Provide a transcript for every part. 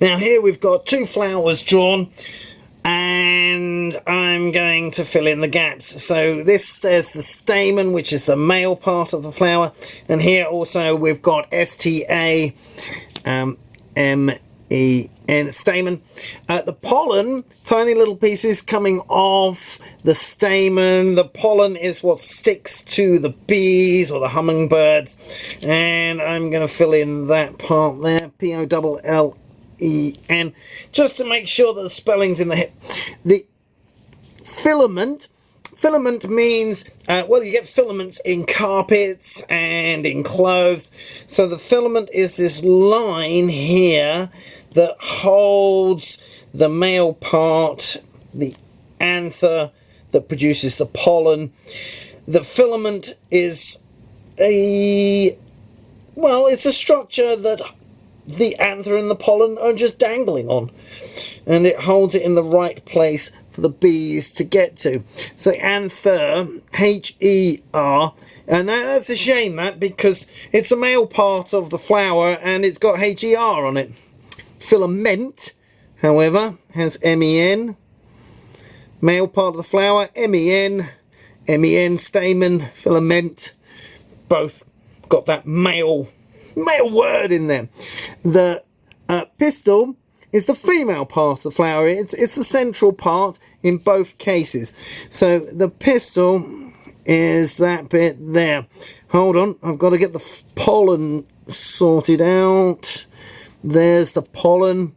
Now here we've got 2 flowers drawn, and I'm going to fill in the gaps. So there's the stamen, which is the male part of the flower, and here also we've got S-T-A-M-E-N, stamen. The pollen, tiny little pieces coming off the stamen. The pollen is what sticks to the bees or the hummingbirds, and I'm going to fill in that part there, P-O-L-L-E-N, just to make sure that the spelling's in the hip. The filament means, well, you get filaments in carpets and in clothes. So the filament is this line here that holds the male part, the anther, that produces the pollen. The filament is it's a structure that the anther and the pollen are just dangling on, and it holds it in the right place for the bees to get to. So anther, H-E-R, and that's a shame, that, because it's a male part of the flower and it's got H-E-R on it. Filament, however, has M-E-N, male part of the flower, M-E-N, M-E-N, stamen, filament, both got that male word in there. The pistil is the female part of the flower. It's the central part in both cases. So the pistil is that bit there. Hold on, I've got to get the pollen sorted out. There's the pollen,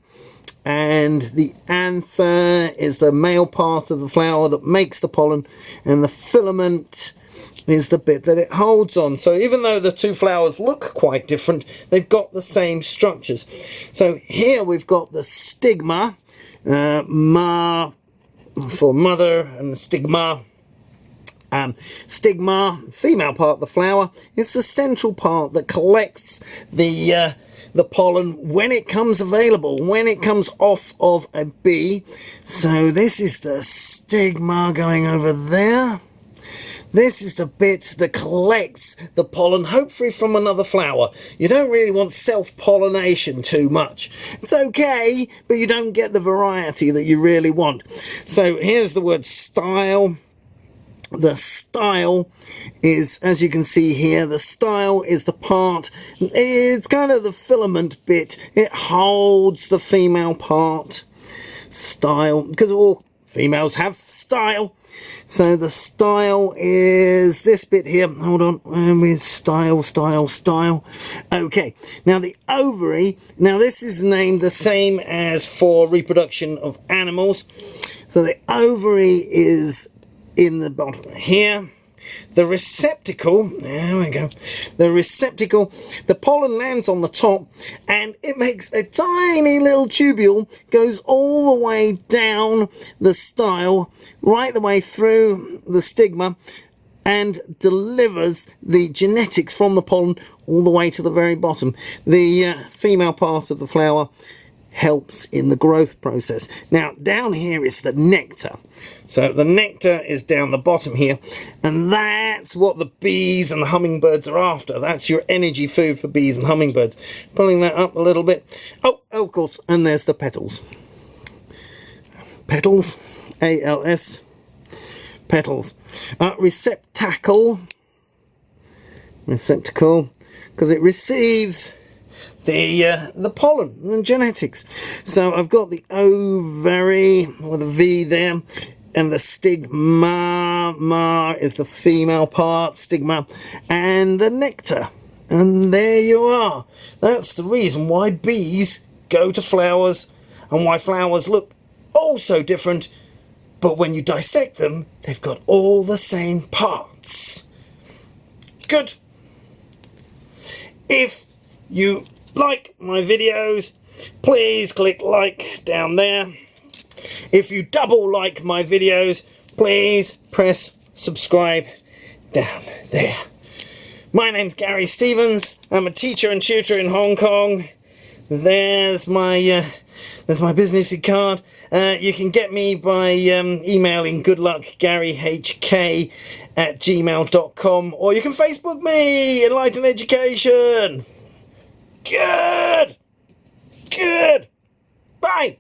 and the anther is the male part of the flower that makes the pollen, and the filament is the bit that it holds on. So even though the 2 flowers look quite different, they've got the same structures. So here we've got the stigma, ma for mother, and stigma. Stigma, female part of the flower, it's the central part that collects the pollen when it comes available, when it comes off of a bee. So this is the stigma going over there. This is the bit that collects the pollen, hopefully from another flower. You don't really want self-pollination too much. It's okay, but you don't get the variety that you really want. So here's the word style. The style is, as you can see here, the style is the part, it's kind of the filament bit. It holds the female part. Style, because all females have style. So the style is this bit here. Hold on, with style. Okay, now the ovary, now this is named the same as for reproduction of animals. So the ovary is in the bottom here. The receptacle, there we go, the receptacle, the pollen lands on the top, and it makes a tiny little tubule, goes all the way down the style, right the way through the stigma, and delivers the genetics from the pollen all the way to the very bottom. The female part of the flower helps in the growth process. Now down here is the nectar. So the nectar is down the bottom here, and that's what the bees and the hummingbirds are after. That's your energy food for bees and hummingbirds. Pulling that up a little bit. Oh, of course, and there's the petals. Petals, A-L-S, petals. Receptacle, because it receives the pollen and genetics. So I've got the ovary with a V there, and the stigma, ma is the female part, stigma, and the nectar. And there you are. That's the reason why bees go to flowers, and why flowers look all so different, but when you dissect them, they've got all the same parts. Good. If you like my videos, please click like down there. If you double like my videos, please press subscribe down there. My name's Gary Stevens. I'm a teacher and tutor in Hong Kong. There's my business card. You can get me by emailing goodluckgaryhk@gmail.com, or you can Facebook me, Enlightened Education. Good. Bye!